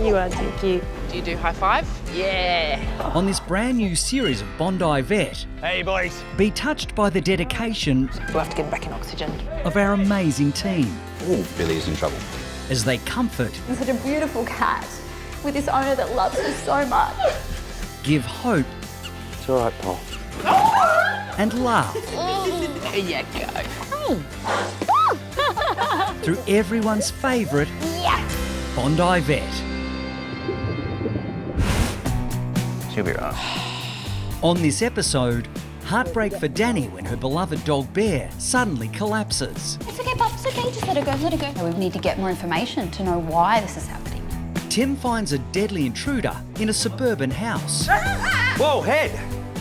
You are too cute. Do you do high five? Yeah. On this brand new series of Bondi Vet, Hey boys. be touched by the dedication We'll have to get him back in oxygen. of our amazing team Oh, Billy's in trouble. as they comfort, He's such a beautiful cat with this owner that loves her so much. give hope It's all right, Paul. and laugh There you go. through everyone's favourite Bondi Vet. She'll be right. On this episode, heartbreak for Danni when her beloved dog Bear suddenly collapses. It's okay, Bob, it's okay, just let her go, let her go. We need to get more information to know why this is happening. Tim finds a deadly intruder in a suburban house. Whoa, head!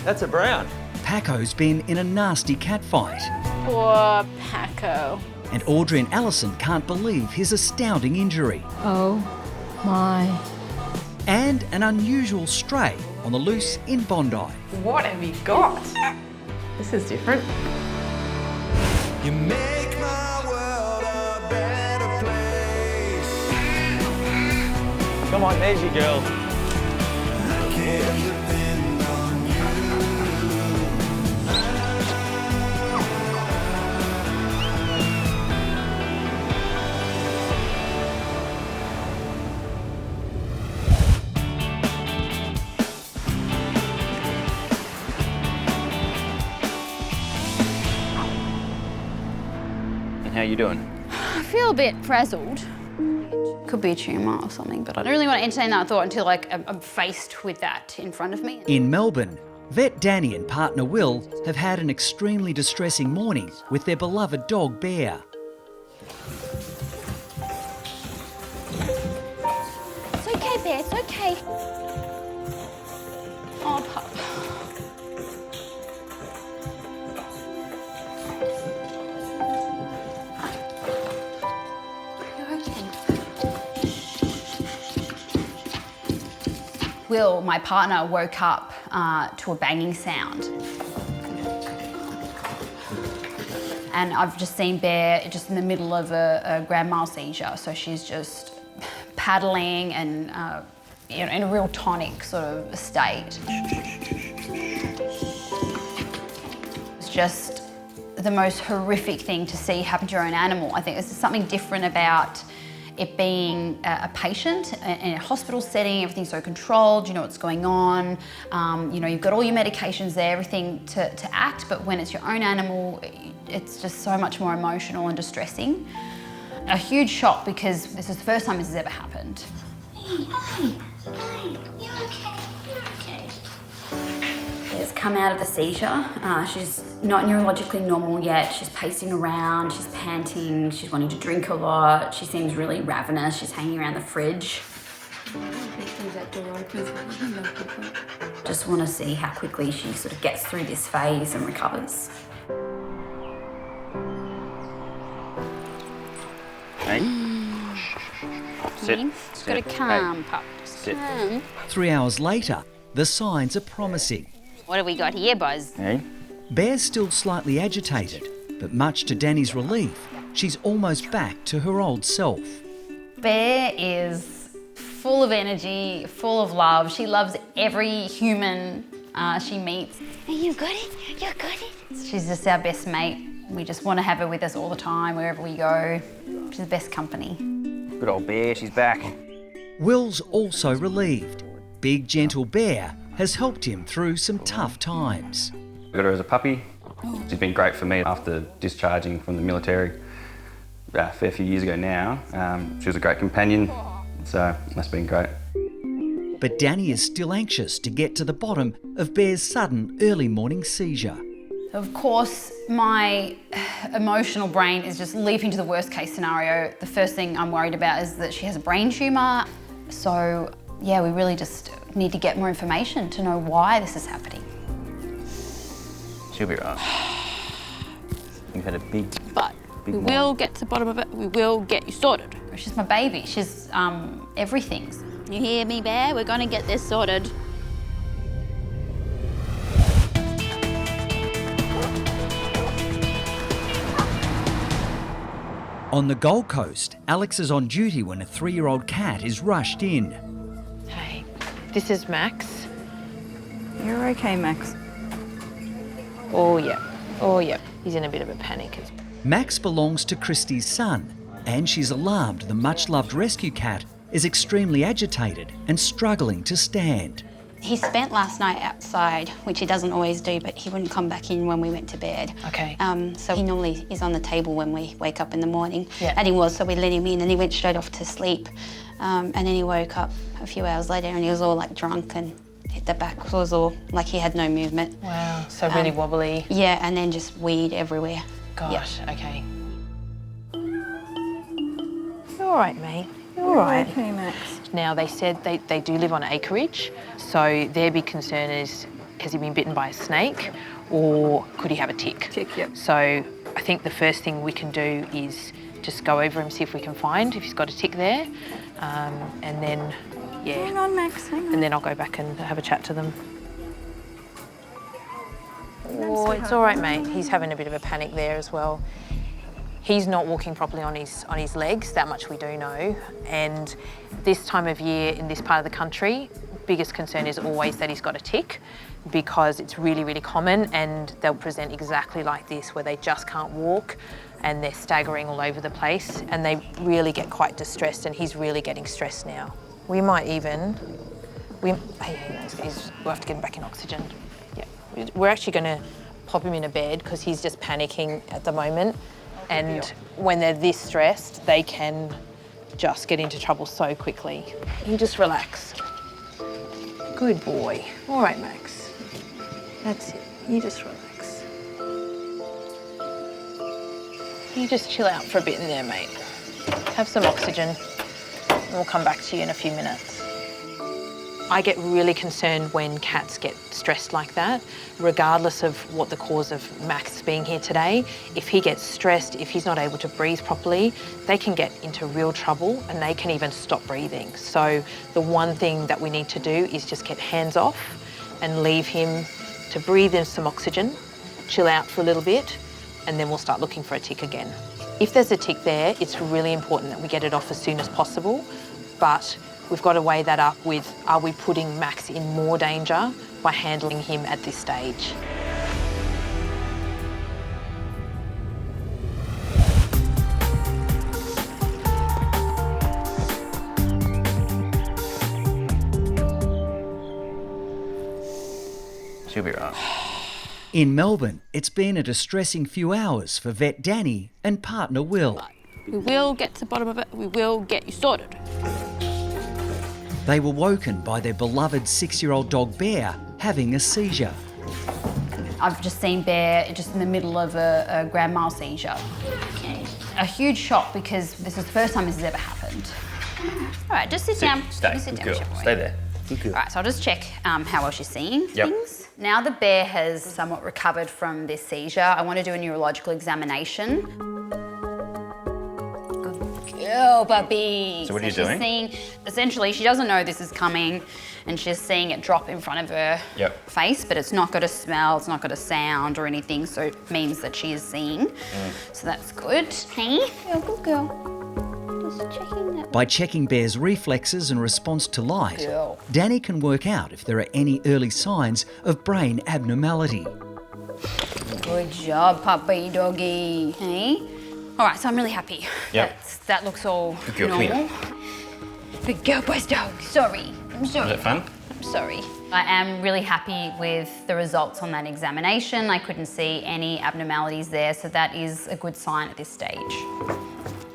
That's a brown. Paco's been in a nasty cat fight. Poor Paco. And Audrey and Alison can't believe his astounding injury. Oh my. And an unusual stray on the loose in Bondi. What have you got? This is different. You make my world a better place. Come on, there's your girl. I can't depend on you. And how you doing? I feel a bit frazzled. Could be a tumour or something, but I don't really want to entertain that thought until I'm faced with that in front of me. In Melbourne, vet Danni and partner Will have had an extremely distressing morning with their beloved dog Bear. It's okay, Bear, it's okay. Oh, pup. You're okay. Will, my partner, woke up to a banging sound. And I've just seen Bear just in the middle of a grand mal seizure, so she's just paddling and in a real tonic sort of state. It's just the most horrific thing to see happen to your own animal. I think there's something different about it being a patient in a hospital setting. Everything's so controlled, you know what's going on, you know, you've got all your medications there, everything to act, but when it's your own animal, it's just so much more emotional and distressing. A huge shock because this is the first time this has ever happened. Hey, you're okay, you're okay. Has come out of the seizure. She's not neurologically normal yet. She's pacing around, she's panting, she's wanting to drink a lot. She seems really ravenous. She's hanging around the fridge. Just want to see how quickly she sort of gets through this phase and recovers. Hey. Sit. Just got to calm, pup. Sit. 3 hours later, the signs are promising. What have we got here, Buzz? Hey. Bear's still slightly agitated, but much to Danni's relief, she's almost back to her old self. Bear is full of energy, full of love. She loves every human she meets. You got it, you got it. She's just our best mate. We just want to have her with us all the time, wherever we go. She's the best company. Good old Bear, she's back. Will's also relieved. Big, gentle Bear has helped him through some tough times. I got her as a puppy. She's been great for me after discharging from the military a fair few years ago now. She was a great companion, so that's been great. But Danni is still anxious to get to the bottom of Bear's sudden early morning seizure. Of course, my emotional brain is just leaping to the worst case scenario. The first thing I'm worried about is that she has a brain tumour. So, yeah, we really just need to get more information to know why this is happening. She'll be right. You've had a big We will get to the bottom of it. We will get you sorted. She's my baby. She's everything. You hear me, Bear? We're gonna get this sorted. On the Gold Coast, Alex is on duty when a 3-year-old cat is rushed in. This is Max. You're okay, Max. Oh, yeah. Oh, yeah. He's in a bit of a panic. Max belongs to Christie's son, and she's alarmed the much-loved rescue cat is extremely agitated and struggling to stand. He spent last night outside, which he doesn't always do, but he wouldn't come back in when we went to bed. Okay. So he normally is on the table when we wake up in the morning. Yeah. And he was, so we let him in and he went straight off to sleep. And then he woke up a few hours later and he was all like drunk and hit the back. So it was all like he had no movement. Wow, so really wobbly. Yeah, and then just weed everywhere. Gosh, okay. You're all right, mate. You're all right. Okay, Max. Now, they said they do live on acreage, so their big concern is, has he been bitten by a snake or could he have a tick? Tick, yep. So I think the first thing we can do is just go over him, see if we can find if he's got a tick there, and then, yeah. Hang on, Max, hang on. And then I'll go back and have a chat to them. Oh, it's all right, mate. He's having a bit of a panic there as well. He's not walking properly on his legs, that much we do know. And this time of year in this part of the country, biggest concern is always that he's got a tick, because it's really, really common, and they'll present exactly like this, where they just can't walk and they're staggering all over the place, and they really get quite distressed, and he's really getting stressed now. We might even, we'll have to get him back in oxygen. Yeah, we're actually gonna pop him in a bed because he's just panicking at the moment. And when they're this stressed, they can just get into trouble so quickly. You just relax. Good boy. All right, Max. That's it. You just relax. You just chill out for a bit in there, mate. Have some oxygen, and we'll come back to you in a few minutes. I get really concerned when cats get stressed like that, regardless of what the cause of Max being here today. If he gets stressed, if he's not able to breathe properly, they can get into real trouble and they can even stop breathing. So the one thing that we need to do is just get hands off and leave him to breathe in some oxygen, chill out for a little bit, and then we'll start looking for a tick again. If there's a tick there, it's really important that we get it off as soon as possible, but we've got to weigh that up with, are we putting Max in more danger by handling him at this stage? She'll be right. In Melbourne, it's been a distressing few hours for vet Danni and partner Will. We will get to the bottom of it. We will get you sorted. They were woken by their beloved 6-year-old dog Bear having a seizure. I've just seen Bear just in the middle of a grand mal seizure. Okay. A huge shock because this is the first time this has ever happened. All right, just sit down. Stay. Just sit Good down, girl. shall we? Stay there. All right, so I'll just check how well she's seeing Yep. things. Now the Bear has somewhat recovered from this seizure, I want to do a neurological examination. Good girl, puppy. So what are you she's doing? Seeing, essentially, she doesn't know this is coming, and she's seeing it drop in front of her face, but it's not got a smell, it's not got a sound or anything, so it means that she is seeing. So that's good. Hey, you're a good girl. Just checking that. By checking Bear's reflexes and response to light, Girl. Danni can work out if there are any early signs of brain abnormality. Good job, puppy doggy. Hey? All right, so I'm really happy. Yep. That looks all Good girl, come normal. Good girl, boys dog. Sorry. I'm sorry. Was it fun? I'm sorry. I am really happy with the results on that examination. I couldn't see any abnormalities there, so that is a good sign at this stage.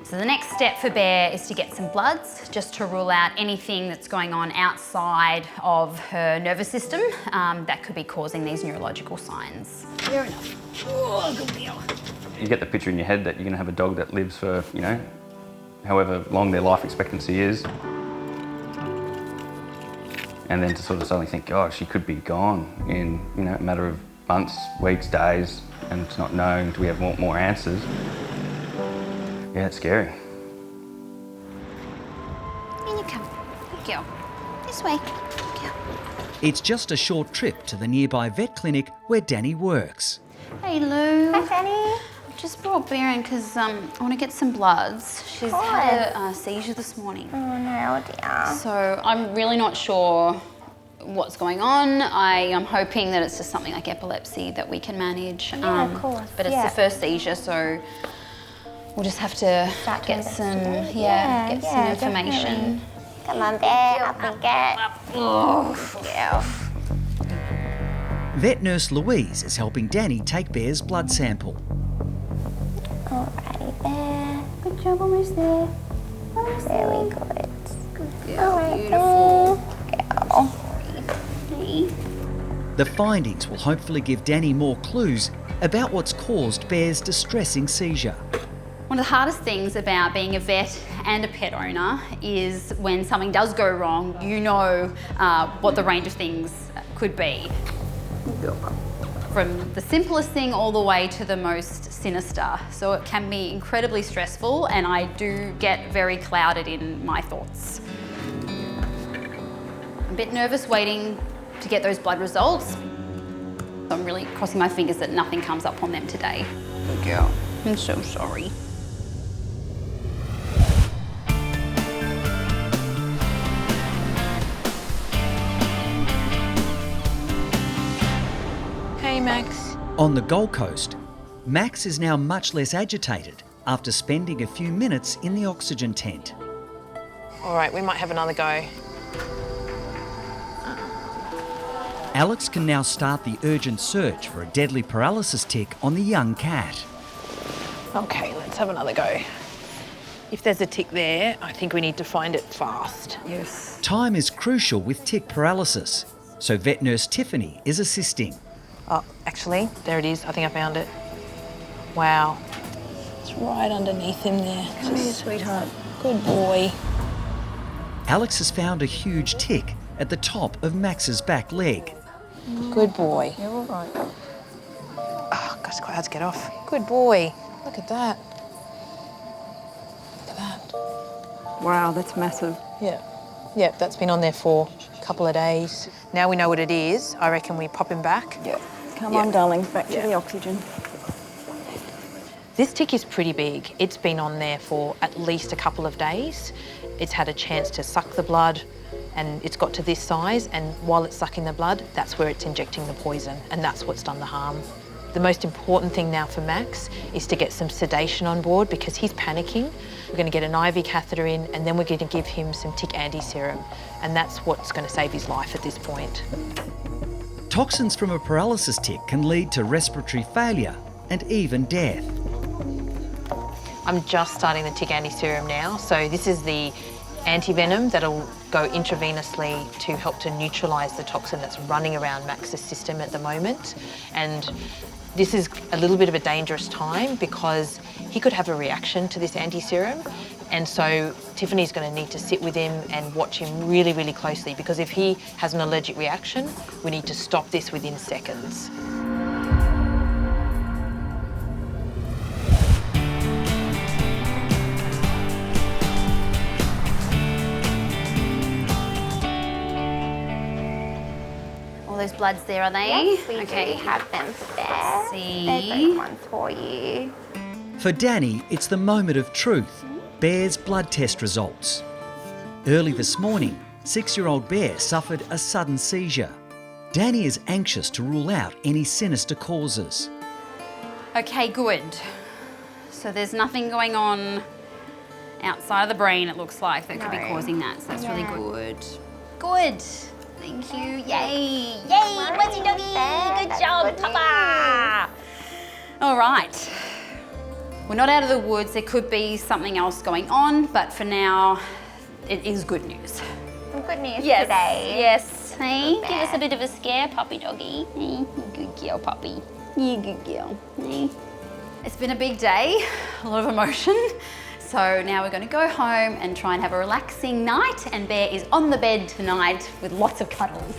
So the next step for Bear is to get some bloods, just to rule out anything that's going on outside of her nervous system that could be causing these neurological signs. Fair enough. Oh, good girl. You get the picture in your head that you're going to have a dog that lives for, you know, however long their life expectancy is. And then to sort of suddenly think, gosh, she could be gone in, you know, a matter of months, weeks, days, and it's not known. Do we have more answers? Yeah, it's scary. In you come. Good girl. This way. Good girl. It's just a short trip to the nearby vet clinic where Danni works. Hey, Lou. Hi, Danni. Just brought Bear in because I want to get some bloods. She's had a seizure this morning. Oh no, dear. So I'm really not sure what's going on. I'm hoping that it's just something like epilepsy that we can manage. Yeah, of course. But it's yeah. the first seizure, so we'll just have to get some information. Definitely. Come on, Bear, up we get. Oh, Yeah. Vet nurse Louise is helping Danni take Bear's blood sample. Alrighty, Bear. Good job, almost there. Very good. Good girl, beautiful. The findings will hopefully give Danni more clues about what's caused Bear's distressing seizure. One of the hardest things about being a vet and a pet owner is when something does go wrong, you know what the range of things could be. From the simplest thing all the way to the most sinister. So it can be incredibly stressful, and I do get very clouded in my thoughts. I'm a bit nervous waiting to get those blood results. I'm really crossing my fingers that nothing comes up on them today. Good girl. I'm so sorry. Hey, Max. On the Gold Coast, Max is now much less agitated after spending a few minutes in the oxygen tent. All right, we might have another go. Alex can now start the urgent search for a deadly paralysis tick on the young cat. Okay, let's have another go. If there's a tick there, I think we need to find it fast. Yes. Time is crucial with tick paralysis, so vet nurse Tiffany is assisting. Oh, actually, there it is. I think I found it. Wow. It's right underneath him there. Come here, sweetheart. Good boy. Alex has found a huge tick at the top of Max's back leg. Good boy. You're all right. Oh, gosh, it's quite hard to get off. Good boy. Look at that. Look at that. Wow, that's massive. Yeah. Yeah, that's been on there for a couple of days. Now we know what it is. I reckon we pop him back. Yeah. Come on, darling, back to Yeah. the oxygen. This tick is pretty big. It's been on there for at least a couple of days. It's had a chance to suck the blood, and it's got to this size, and while it's sucking the blood, that's where it's injecting the poison, and that's what's done the harm. The most important thing now for Max is to get some sedation on board because he's panicking. We're going to get an IV catheter in, and then we're going to give him some tick anti-serum, and that's what's going to save his life at this point. Toxins from a paralysis tick can lead to respiratory failure and even death. I'm just starting the tick anti-serum now, so this is the anti-venom that'll go intravenously to help to neutralise the toxin that's running around Max's system at the moment. And this is a little bit of a dangerous time because he could have a reaction to this anti-serum, and so Tiffany's going to need to sit with him and watch him really, really closely, because if he has an allergic reaction, we need to stop this within seconds. Those bloods there, are they? Yes, we okay. do have them there. See. There's those ones for you. For Danni, it's the moment of truth. Bear's blood test results. Early this morning, 6-year-old Bear suffered a sudden seizure. Danni is anxious to rule out any sinister causes. Okay, good. So there's nothing going on outside of the brain, it looks like, that could be causing that. So that's really good. Good. Thank you. Yay. Yay, Fuzzy Doggy. Good job, Papa. All right. We're not out of the woods. There could be something else going on, but for now, it is good news. Some good news Yes. today. Yes. Hey, give us a bit of a scare, puppy doggy. Hey, good girl, puppy. You good girl. Hey. It's been a big day, a lot of emotion. So now we're going to go home and try and have a relaxing night, and Bear is on the bed tonight with lots of cuddles.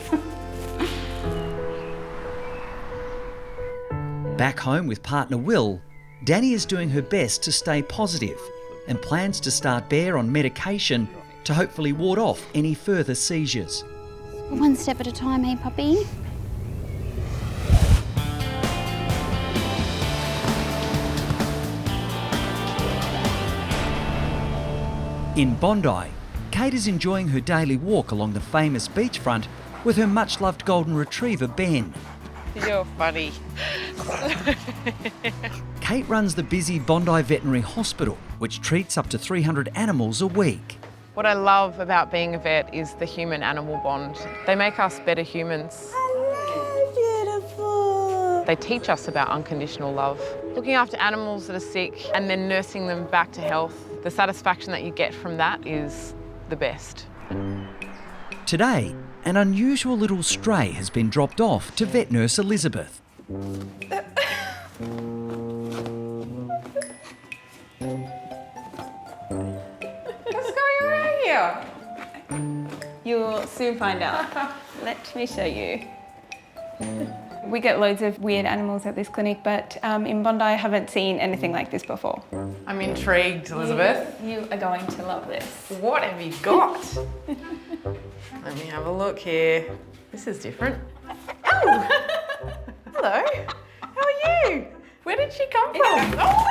Back home with partner Will, Danni is doing her best to stay positive and plans to start Bear on medication to hopefully ward off any further seizures. One step at a time, hey puppy? In Bondi, Kate is enjoying her daily walk along the famous beachfront with her much-loved golden retriever, Ben. You're funny. Kate runs the busy Bondi Veterinary Hospital, which treats up to 300 animals a week. What I love about being a vet is the human-animal bond. They make us better humans. Beautiful. They teach us about unconditional love. Looking after animals that are sick and then nursing them back to health, the satisfaction that you get from that is the best. Today, an unusual little stray has been dropped off to vet nurse Elizabeth. What's going on here? You'll soon find out. Let me show you. We get loads of weird animals at this clinic, but in Bondi I haven't seen anything like this before. I'm intrigued, Elizabeth. You are going to love this. What have you got? Let me have a look here. This is different. Oh! Hello. How are you? Where did she come from? Oh!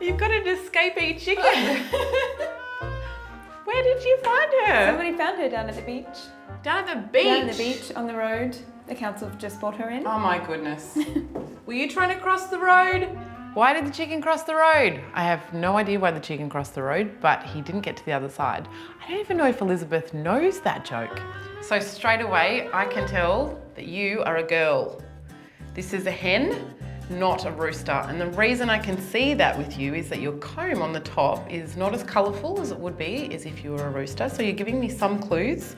You've got an escapee chicken. Where did you find her? Somebody found her down at the beach. Down at the beach? Down at the beach, on the road. The council have just brought her in. Oh my goodness. Were you trying to cross the road? Why did the chicken cross the road? I have no idea why the chicken crossed the road, but he didn't get to the other side. I don't even know if Elizabeth knows that joke. So straight away, I can tell that you are a girl. This is a hen, not a rooster. And the reason I can see that with you is that your comb on the top is not as colourful as it would be as if you were a rooster. So you're giving me some clues.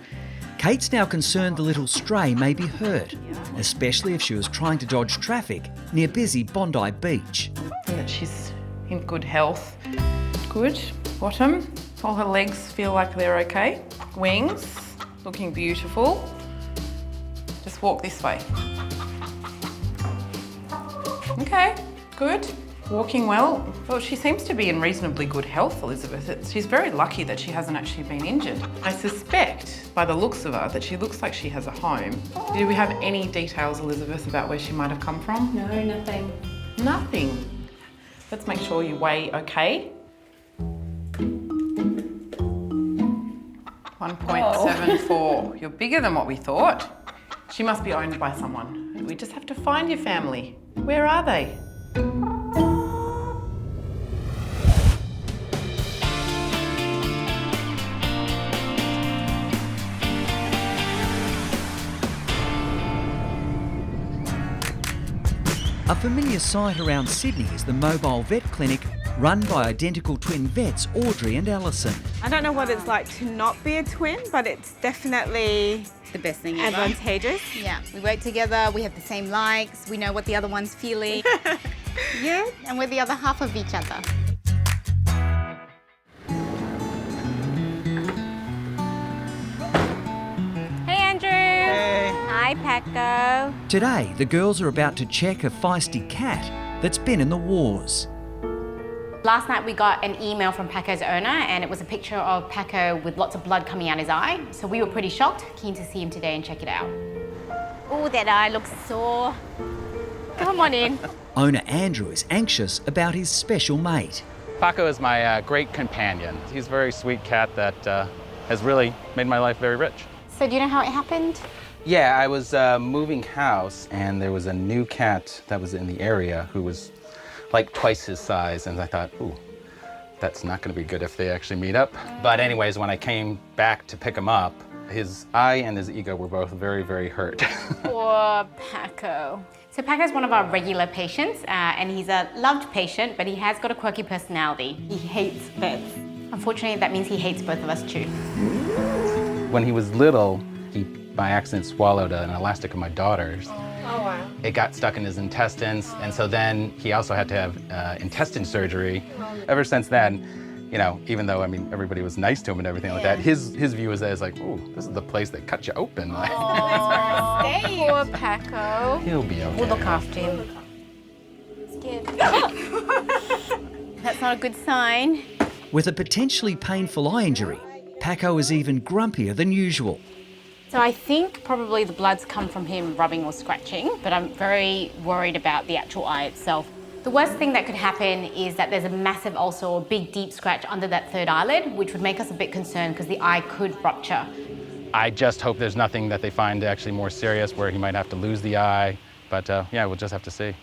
Kate's now concerned the little stray may be hurt, especially if she was trying to dodge traffic near busy Bondi Beach. And that she's in good health. Good. Bottom. All her legs feel like they're okay. Wings. Looking beautiful. Just walk this way. Okay, good. Walking well. Well, she seems to be in reasonably good health, Elizabeth. She's very lucky that she hasn't actually been injured. I suspect, by the looks of her, that she looks like she has a home. Do we have any details, Elizabeth, about where she might have come from? No, nothing. Nothing. Let's make sure you weigh okay. 1.74. You're bigger than what we thought. She must be owned by someone. We just have to find your family. Where are they? A familiar sight around Sydney is the mobile vet clinic run by identical twin vets Audrey and Alison. I don't know what it's like to not be a twin, but it's definitely The best thing ever. advantageous. Yeah, we work together, we have the same likes, we know what the other one's feeling. Yeah, and we're the other half of each other. Hey, Andrew. Hey. Hi, Paco. Today, the girls are about to check a feisty cat that's been in the wars. Last night we got an email from Paco's owner and it was a picture of Paco with lots of blood coming out his eye. So we were pretty shocked, keen to see him today and check it out. Oh, that eye looks sore. Come on in. Owner Andrew is anxious about his special mate. Paco is my great companion. He's a very sweet cat that has really made my life very rich. So do you know how it happened? Yeah, I was moving house and there was a new cat that was in the area who was like twice his size, and I thought, ooh, that's not gonna be good if they actually meet up. But anyways, when I came back to pick him up, his eye and his ego were both very, very hurt. Poor Paco. So Paco's one of our regular patients, and he's a loved patient, but he has got a quirky personality. He hates vets. Unfortunately, that means he hates both of us too. When he was little, he by accident swallowed an elastic of my daughter's. Oh, wow. It got stuck in his intestines, and so then he also had to have intestine surgery. Ever since then, you know, even though, I mean, everybody was nice to him and everything like that, his view was as like, ooh, this is the place that cut you open. Poor Paco. He'll be okay. We'll look after him. Scared. That's not a good sign. With a potentially painful eye injury, Paco is even grumpier than usual. So I think probably the blood's come from him rubbing or scratching, but I'm very worried about the actual eye itself. The worst thing that could happen is that there's a massive ulcer or big deep scratch under that third eyelid, which would make us a bit concerned because the eye could rupture. I just hope there's nothing that they find actually more serious where he might have to lose the eye. But yeah, we'll just have to see.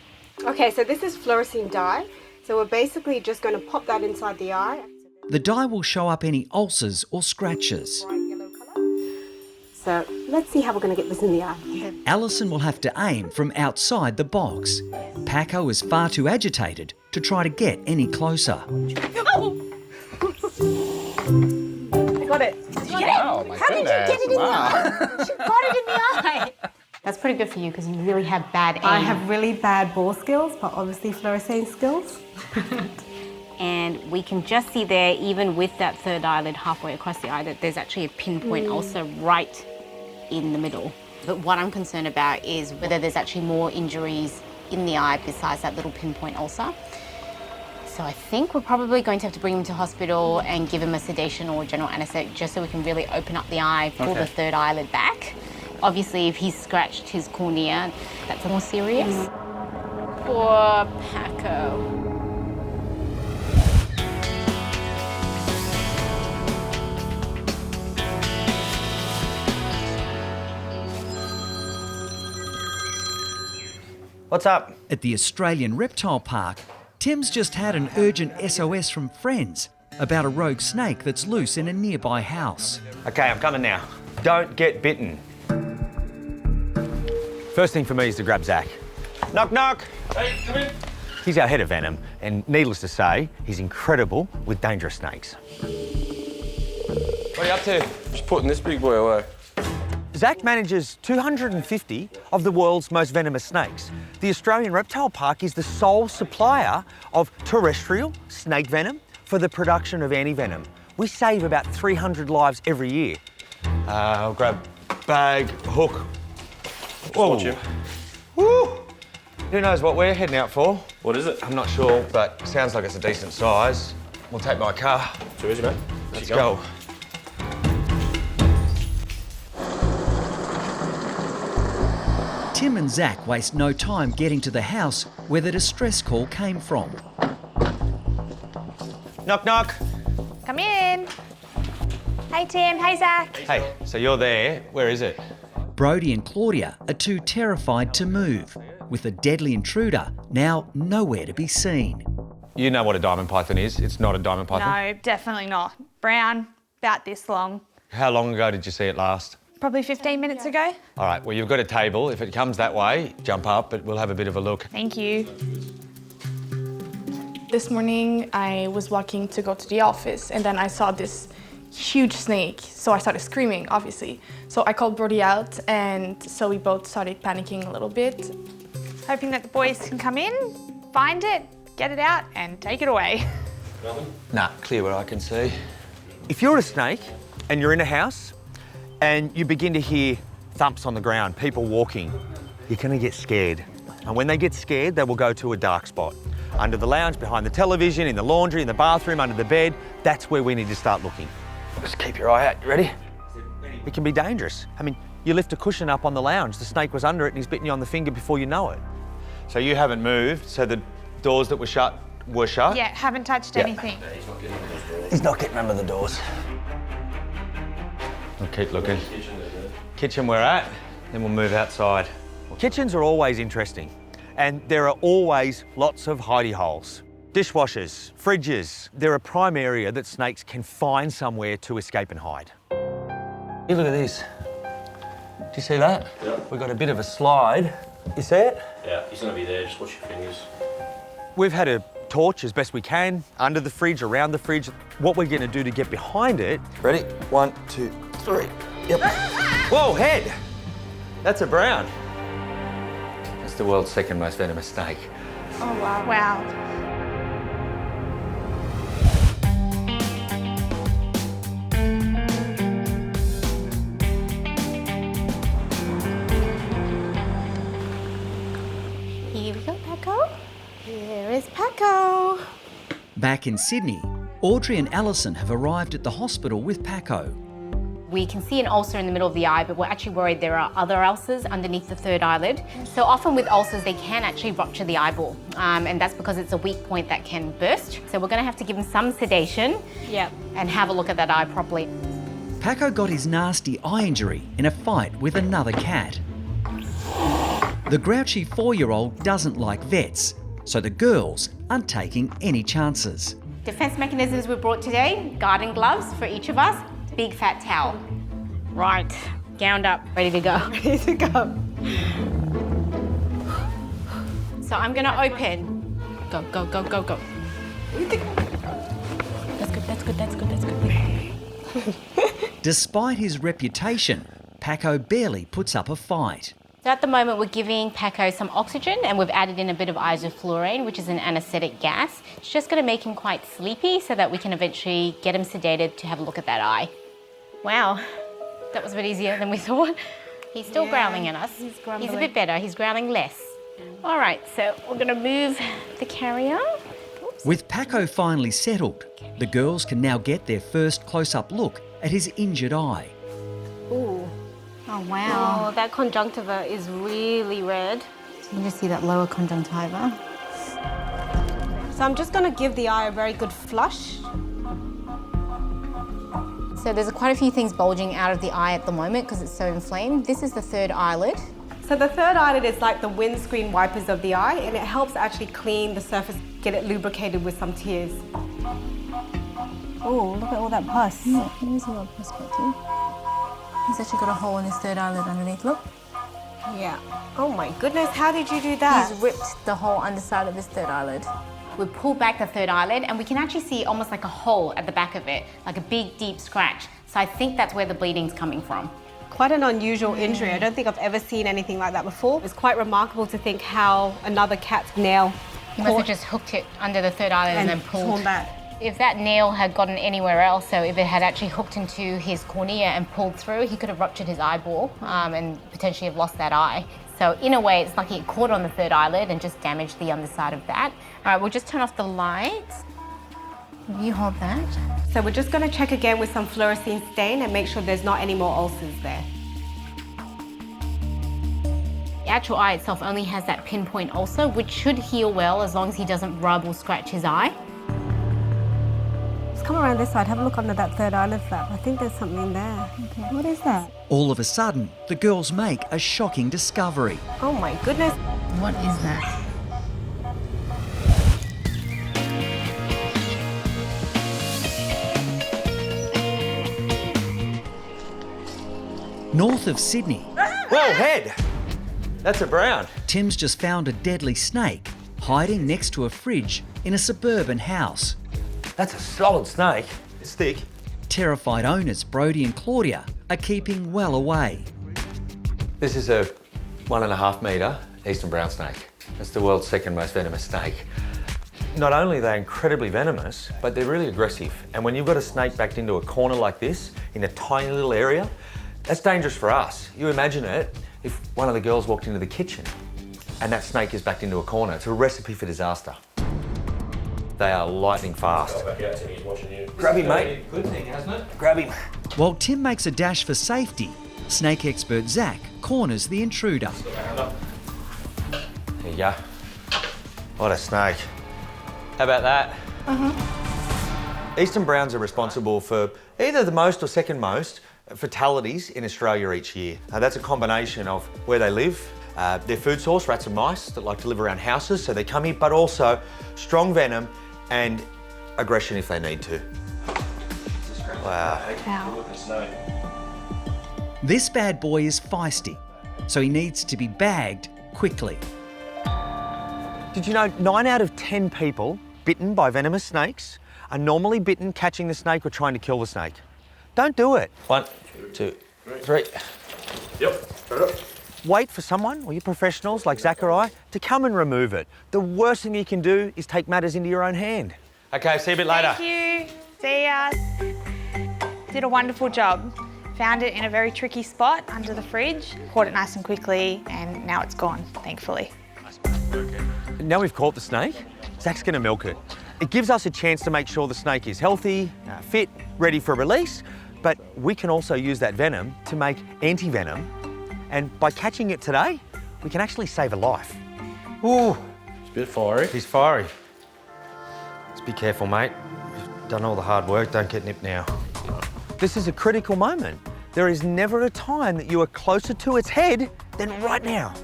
Okay, so this is fluorescein dye. So we're basically just going to pop that inside the eye. The dye will show up any ulcers or scratches. Bright yellow colour. So let's see how we're going to get this in the eye. Alison will have to aim from outside the box. Paco is far too agitated to try to get any closer. I got it. Oh my How did you get it in the wow. eye? She got it in the eye. That's pretty good for you because you really have bad aim. I have really bad ball skills, but obviously fluorescein skills. And we can just see there, even with that third eyelid halfway across the eye, that there's actually a pinpoint ulcer right in the middle. But what I'm concerned about is whether there's actually more injuries in the eye besides that little pinpoint ulcer. So I think we're probably going to have to bring him to hospital and give him a sedation or general anaesthetic just so we can really open up the eye, pull the third eyelid back. Obviously, if he's scratched his cornea, that's more serious. Poor Paco. What's up? At the Australian Reptile Park, Tim's just had an urgent SOS from friends about a rogue snake that's loose in a nearby house. Okay, I'm coming now. Don't get bitten. First thing for me is to grab Zach. Knock, knock. Hey, come in. He's our head of venom, and needless to say, he's incredible with dangerous snakes. What are you up to? Just putting this big boy away. Zach manages 250 of the world's most venomous snakes. The Australian Reptile Park is the sole supplier of terrestrial snake venom for the production of anti-venom. We save about 300 lives every year. I'll grab bag, hook. Whoa. Jim. Woo! Who knows what we're heading out for? What is it? I'm not sure, but sounds like it's a decent size. We'll take my car. Too easy, man. Let's go. Tim and Zach waste no time getting to the house where the distress call came from. Knock, knock. Come in. Hey, Tim. Hey, Zach. Hey, so you're there. Where is it? Brody and Claudia are too terrified to move, with the deadly intruder now nowhere to be seen. You know what a diamond python is. It's not a diamond python. No, definitely not. Brown, about this long. How long ago did you see it last? Probably 15 minutes ago. All right, well, you've got a table. If it comes that way, jump up, but we'll have a bit of a look. Thank you. This morning, I was walking to go to the office, and then I saw this huge snake, so I started screaming, obviously. So I called Brody out, and so we both started panicking a little bit. Hoping that the boys can come in, find it, get it out, and take it away. Nah, clear what I can see. If you're a snake and you're in a house and you begin to hear thumps on the ground, people walking, you're gonna get scared. And when they get scared, they will go to a dark spot. Under the lounge, behind the television, in the laundry, in the bathroom, under the bed, that's where we need to start looking. Just keep your eye out. You ready? It can be dangerous. I mean, you lift a cushion up on the lounge, the snake was under it and he's bitten you on the finger before you know it. So you haven't moved, so the doors that were shut were shut? Yeah, haven't touched anything. He's not getting under the doors. We'll keep looking. Kitchen we're at, then we'll move outside. Kitchens are always interesting, and there are always lots of hidey holes. Dishwashers, fridges, they're a prime area that snakes can find somewhere to escape and hide. Hey, look at this. Do you see that? Yeah. We've got a bit of a slide. You see it? Yeah, he's gonna be there. Just watch your fingers. We've had a torch as best we can, under the fridge, around the fridge. What we're gonna do to get behind it... Ready? 1, 2, 3. Yep. Whoa, head! That's a brown. That's the world's second most venomous snake. Oh, wow. Wow. Here we go, Paco. Here is Paco. Back in Sydney, Audrey and Alison have arrived at the hospital with Paco. We can see an ulcer in the middle of the eye, but we're actually worried there are other ulcers underneath the third eyelid. So often with ulcers, they can actually rupture the eyeball, and that's because it's a weak point that can burst. So we're going to have to give him some sedation and have a look at that eye properly. Paco got his nasty eye injury in a fight with another cat. The grouchy 4-year-old doesn't like vets, so the girls aren't taking any chances. Defense mechanisms we brought today, garden gloves for each of us, big fat towel. Right, gowned up, ready to go. Ready to go. So I'm gonna open. Go, go, go, go, go. That's good, that's good, that's good, that's good. Despite his reputation, Paco barely puts up a fight. So at the moment we're giving Paco some oxygen and we've added in a bit of isoflurane, which is an anaesthetic gas. It's just going to make him quite sleepy so that we can eventually get him sedated to have a look at that eye. Wow, that was a bit easier than we thought. He's still growling at us. He's a bit better, he's growling less. All right, so we're going to move the carrier. Oops. With Paco finally settled, the girls can now get their first close-up look at his injured eye. Ooh. Oh, wow. Oh, that conjunctiva is really red. So you can just see that lower conjunctiva. So I'm just going to give the eye a very good flush. So there's quite a few things bulging out of the eye at the moment because it's so inflamed. This is the third eyelid. So the third eyelid is like the windscreen wipers of the eye, and it helps actually clean the surface, get it lubricated with some tears. Oh, look at all that pus. Let me see what pus got too. He's actually got a hole in his third eyelid underneath, look. Yeah. Oh my goodness, how did you do that? He's ripped the whole underside of his third eyelid. We pull back the third eyelid and we can actually see almost like a hole at the back of it, like a big, deep scratch. So I think that's where the bleeding's coming from. Quite an unusual injury. I don't think I've ever seen anything like that before. It's quite remarkable to think how another cat's nail He must have just hooked it under the third eyelid and then pulled. Torn back. If that nail had gotten anywhere else, so if it had actually hooked into his cornea and pulled through, he could have ruptured his eyeball and potentially have lost that eye. So in a way, it's like it caught on the third eyelid and just damaged the underside of that. All right, we'll just turn off the lights. You hold that. So we're just going to check again with some fluorescein stain and make sure there's not any more ulcers there. The actual eye itself only has that pinpoint ulcer, which should heal well as long as he doesn't rub or scratch his eye. Just come around this side, have a look under that third eyelid flap. I think there's something there. Okay. What is that? All of a sudden, the girls make a shocking discovery. Oh my goodness. What is that? North of Sydney, Whoa, head! That's a brown. Tim's just found a deadly snake hiding next to a fridge in a suburban house. That's a solid snake. It's thick. Terrified owners Brodie and Claudia are keeping well away. This is a 1.5 metre eastern brown snake. It's the world's second most venomous snake. Not only are they incredibly venomous, but they're really aggressive. And when you've got a snake backed into a corner like this, in a tiny little area, that's dangerous for us. You imagine it if one of the girls walked into the kitchen and that snake is backed into a corner. It's a recipe for disaster. They are lightning fast. Grab him, mate. Good thing, hasn't it? Grab him. While Tim makes a dash for safety, snake expert Zach corners the intruder. There you go. What a snake. How about that? Eastern browns are responsible for either the most or second most fatalities in Australia each year. That's a combination of where they live, their food source, rats and mice that like to live around houses, so they come here, but also strong venom and aggression if they need to. Wow. This bad boy is feisty, so he needs to be bagged quickly. Did you know 9 out of 10 people bitten by venomous snakes are normally bitten catching the snake or trying to kill the snake? Don't do it. 1, 2, 3. Yep, straight up. Wait for someone, or you professionals like Zach or I, to come and remove it. The worst thing you can do is take matters into your own hand. Okay, see you a bit later. Thank you. See ya. Did a wonderful job. Found it in a very tricky spot under the fridge, caught it nice and quickly, and now it's gone, thankfully. Now we've caught the snake, Zach's going to milk it. It gives us a chance to make sure the snake is healthy, fit, ready for release, But we can also use that venom to make anti-venom, and by catching it today, we can actually save a life. Ooh, it's a bit fiery. He's fiery. Just be careful, mate. You've done all the hard work, don't get nipped now. This is a critical moment. There is never a time that you are closer to its head than right now.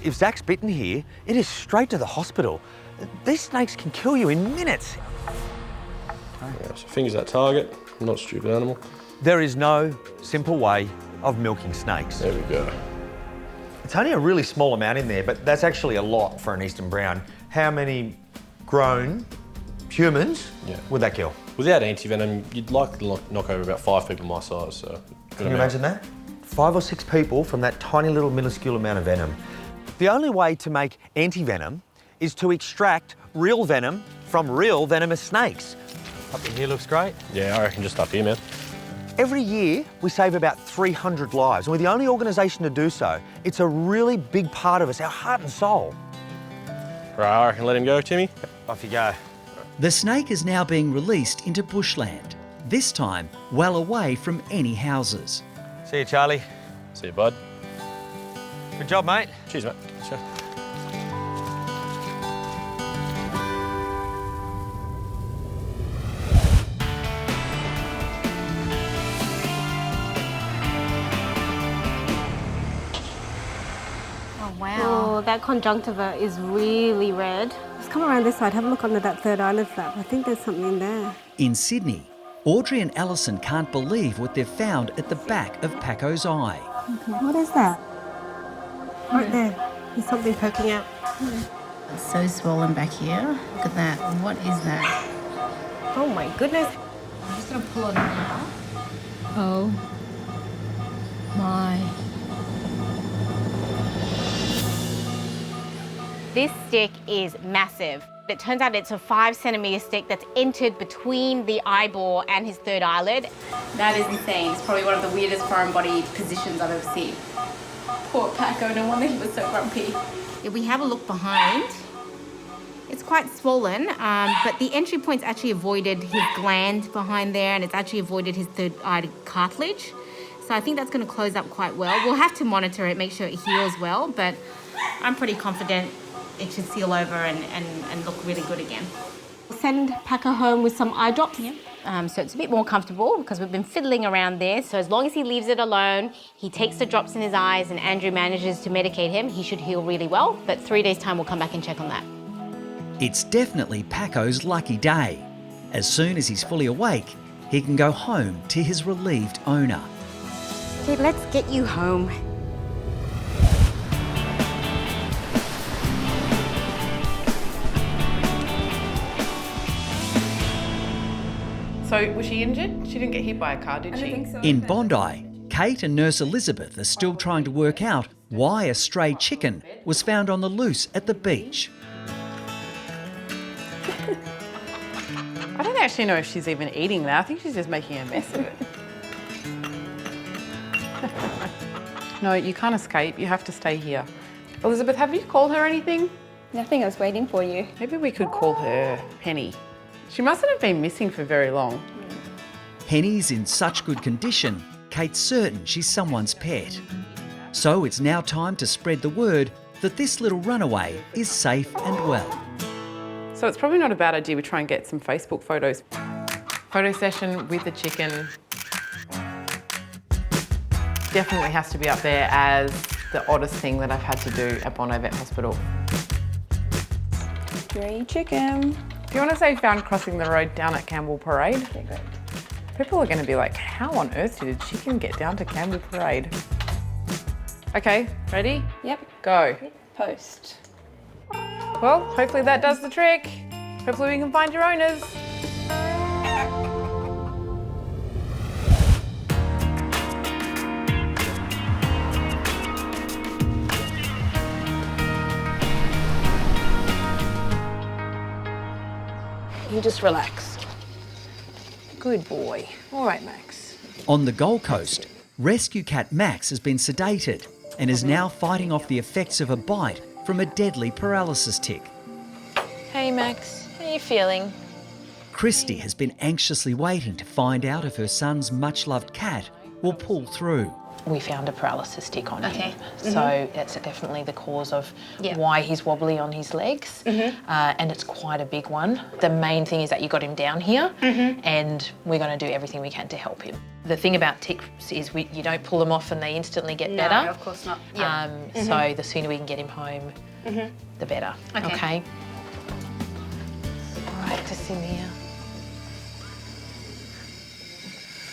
If Zach's bitten here, it is straight to the hospital. These snakes can kill you in minutes. Yeah, so fingers that target, not a stupid animal. There is no simple way of milking snakes. There we go. It's only a really small amount in there, but that's actually a lot for an Eastern Brown. How many grown humans would that kill? Without anti-venom, you'd likely knock over about 5 people my size, so... Can you imagine that? 5 or 6 people from that tiny little minuscule amount of venom. The only way to make anti-venom is to extract real venom from real venomous snakes. Up in here looks great. Yeah, I reckon just up here, man. Every year, we save about 300 lives, and we're the only organisation to do so. It's a really big part of us, our heart and soul. Right, I reckon let him go, Timmy. Off you go. The snake is now being released into bushland, this time well away from any houses. See you, Charlie. See you, bud. Good job, mate. Cheers, mate. Sure. Oh, that conjunctiva is really red. Just come around this side, have a look under that third eyelid flap. I think there's something there. In Sydney, Audrey and Alison can't believe what they've found at the back of Paco's eye. Okay, what is that? Right there. There's something poking out. It's so swollen back here. Look at that. What is that? Oh my goodness. I'm just going to pull it out. Oh my. This stick is massive. It turns out it's a 5-centimetre stick that's entered between the eyeball and his third eyelid. That is insane. It's probably one of the weirdest foreign body positions I've ever seen. Poor Paco, no wonder he was so grumpy. If we have a look behind, it's quite swollen, but the entry point's actually avoided his gland behind there, and it's actually avoided his third eye cartilage. So I think that's going to close up quite well. We'll have to monitor it, make sure it heals well, but I'm pretty confident it should seal over and look really good again. Send Paco home with some eye drops. So it's a bit more comfortable because we've been fiddling around there. So as long as he leaves it alone, he takes the drops in his eyes and Andrew manages to medicate him, he should heal really well. But 3 days' time, we'll come back and check on that. It's definitely Paco's lucky day. As soon as he's fully awake, he can go home to his relieved owner. Okay, let's get you home. So, was she injured? She didn't get hit by a car, did she? I don't think so. In Bondi, Kate and Nurse Elizabeth are still trying to work out why a stray chicken was found on the loose at the beach. I don't actually know if she's even eating that. I think she's just making a mess of it. No, you can't escape. You have to stay here. Elizabeth, have you called her anything? Nothing, I was waiting for you. Maybe we could call her Penny. She mustn't have been missing for very long. Penny's in such good condition, Kate's certain she's someone's pet. So it's now time to spread the word that this little runaway is safe and well. So it's probably not a bad idea we try and get some Facebook photos. Photo session with the chicken. Definitely has to be up there as the oddest thing that I've had to do at Bondi Vet Hospital. Stray chicken. Do you want to say found crossing the road down at Campbell Parade? Okay, great. People are going to be like, how on earth did a chicken get down to Campbell Parade? Okay, ready? Yep. Go. Post. Well, hopefully that does the trick. Hopefully we can find your owners. You just relax. Good boy. All right, Max. On the Gold Coast, rescue cat Max has been sedated and is now fighting off the effects of a bite from a deadly paralysis tick. Hey, Max. How are you feeling? Christy has been anxiously waiting to find out if her son's much-loved cat will pull through. We found a paralysis tick on Okay. him. So that's definitely the cause of why he's wobbly on his legs. And it's quite a big one. The main thing is that you got him down here and we're going to do everything we can to help him. The thing about ticks is you don't pull them off and they instantly get better. No, of course not. So the sooner we can get him home, the better. Okay. All right, just in here.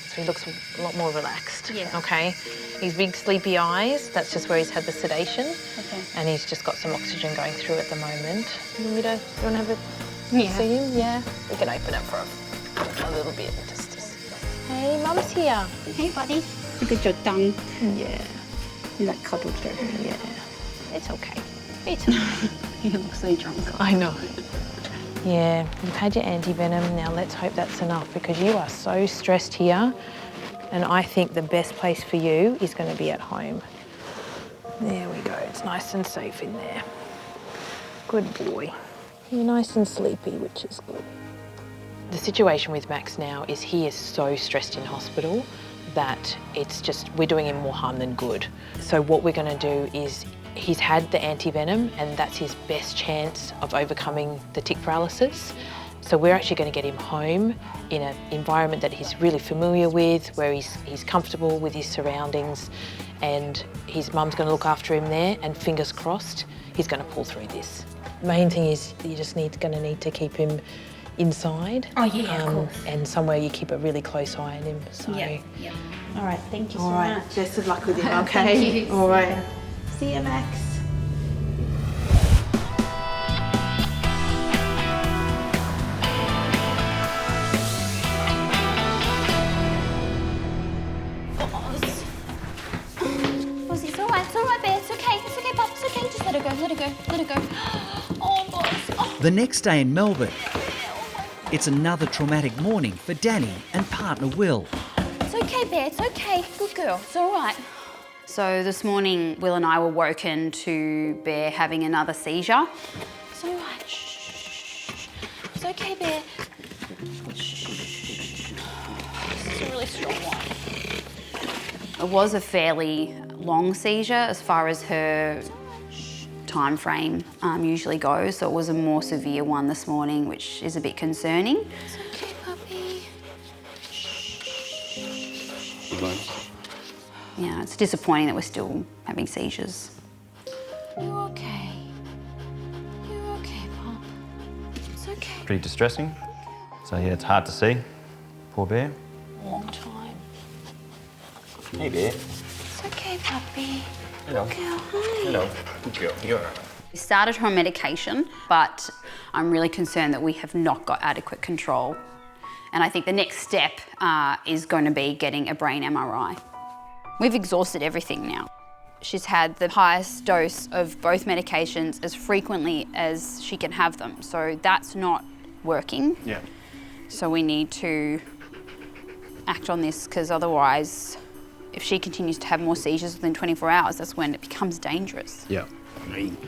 So he looks a lot more relaxed. Okay. His big sleepy eyes, that's just where he's had the sedation. And he's just got some oxygen going through at the moment. You want to have a see him? Yeah. We can open it for a little bit. Hey, Mum's here. Hey, buddy. Look at your tongue. Yeah. You like cuddled her. Yeah. It's okay. It's okay. You look so drunk. I know. Yeah, you've had your anti-venom. Now let's hope that's enough because you are so stressed here. And I think the best place for you is going to be at home. There we go. It's nice and safe in there. Good boy. You're nice and sleepy, which is good. The situation with Max now is he is so stressed in hospital that it's just, we're doing him more harm than good. So what we're going to do is he's had the anti-venom and that's his best chance of overcoming the tick paralysis. So we're actually going to get him home in an environment that he's really familiar with, where he's comfortable with his surroundings, and his mum's going to look after him there, and fingers crossed, he's going to pull through this. Main thing is you just going to need to keep him inside. Oh yeah, of course. And somewhere you keep a really close eye on him. So. Yeah. All right, thank you so All right, much. best of luck with him, okay? Thank you. All right. See you, Max. It's all right, babe. It's okay, Pop. It's okay. Just let her go. Oh, boss. Oh. The next day in Melbourne, it's another traumatic morning for Danni and partner Will. It's okay, Bear. It's okay. Good girl. It's all right. So this morning, Will and I were woken to Bear having another seizure. It's all right. Shh. It's okay, Bear. Shh. This is a really strong one. It was a fairly long seizure as far as her time frame usually goes, so it was a more severe one this morning, which is a bit concerning. It's okay, puppy. Yeah, it's disappointing that we're still having seizures. You okay? You okay, Pop? It's okay. Pretty distressing. So yeah, it's hard to see. Poor Bear. Long time. Hey, Bear. It's okay, puppy. Hello. Good girl, hi. Hello. Good girl. You're all right. We started her on medication, but I'm really concerned that we have not got adequate control. And I think the next step is going to be getting a brain MRI. We've exhausted everything now. She's had the highest dose of both medications as frequently as she can have them, so that's not working. Yeah. So we need to act on this, because otherwise, if she continues to have more seizures within 24 hours, that's when it becomes dangerous. Yeah.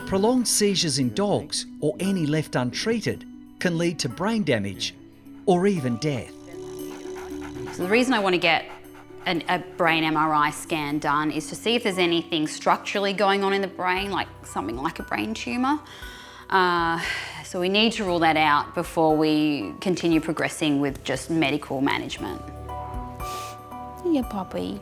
Prolonged seizures in dogs, or any left untreated, can lead to brain damage or even death. So the reason I want to get a brain MRI scan done is to see if there's anything structurally going on in the brain, like something like a brain tumour. So we need to rule that out before we continue progressing with just medical management. Yeah, puppy.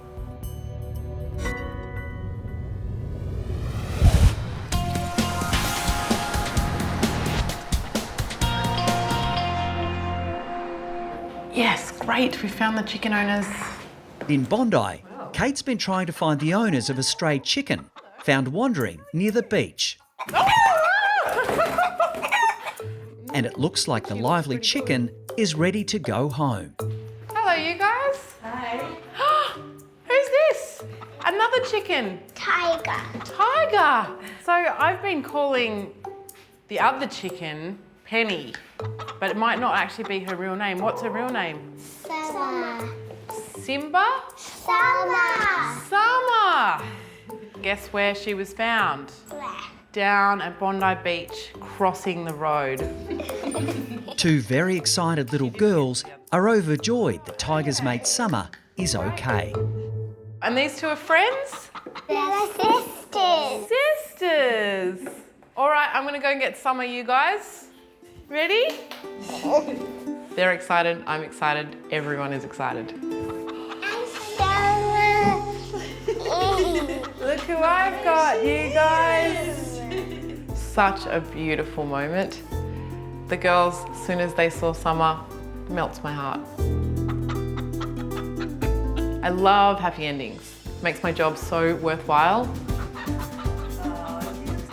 Yes, great. We found the chicken owners. In Bondi, Kate's been trying to find the owners of a stray chicken found wandering near the beach. And it looks like the lively chicken is ready to go home. Hello, you guys. Hi. Who's this? Another chicken. Tiger. Tiger. So I've been calling the other chicken Penny, but it might not actually be her real name. What's her real name? Summer. Simba? Summer. Summer. Guess where she was found? Where? down at Bondi Beach, crossing the road. Two very excited little girls are overjoyed that Tiger's mate Summer is okay. And these two are friends? They're sisters. Sisters. All right, I'm gonna go and get Summer, you guys. Ready? They're excited, I'm excited, everyone is excited. Look who I've got, you guys. Such a beautiful moment. The girls, as soon as they saw Summer, melts my heart. I love happy endings. It makes my job so worthwhile.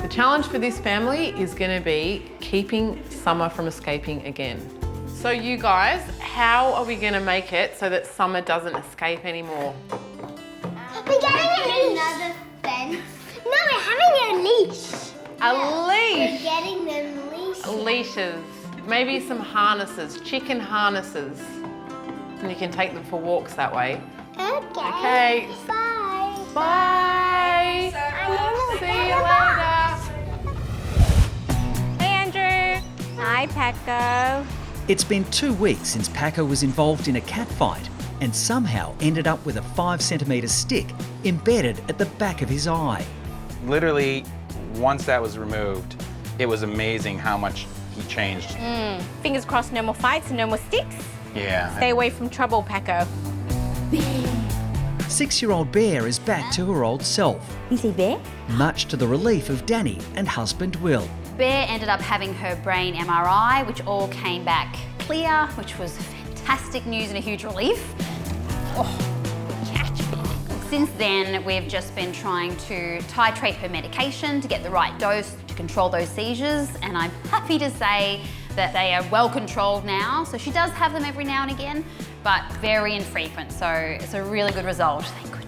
The challenge for this family is going to be keeping Summer from escaping again. So you guys, how are we going to make it so that Summer doesn't escape anymore? We're getting another fence. No, we're having a leash. A leash? We're getting them leashes. Leashes. Maybe some harnesses, chicken harnesses. And you can take them for walks that way. Okay. Okay. Bye. Bye. See you later. Hey, Andrew. Hi, Paco. It's been 2 weeks since Paco was involved in a cat fight and somehow ended up with a 5-centimetre stick embedded at the back of his eye. Literally, once that was removed, it was amazing how much he changed. Fingers crossed, no more fights and no more sticks. Yeah. Stay away from trouble, Paco. 6-year-old Bear is back to her old self, You see Bear? much to the relief of Danni and husband Will. Bear ended up having her brain MRI, which all came back clear, which was fantastic news and a huge relief. Since then, we've just been trying to titrate her medication to get the right dose to control those seizures, and I'm happy to say that they are well controlled now. So she does have them every now and again, but very infrequent, so it's a really good result, thank goodness.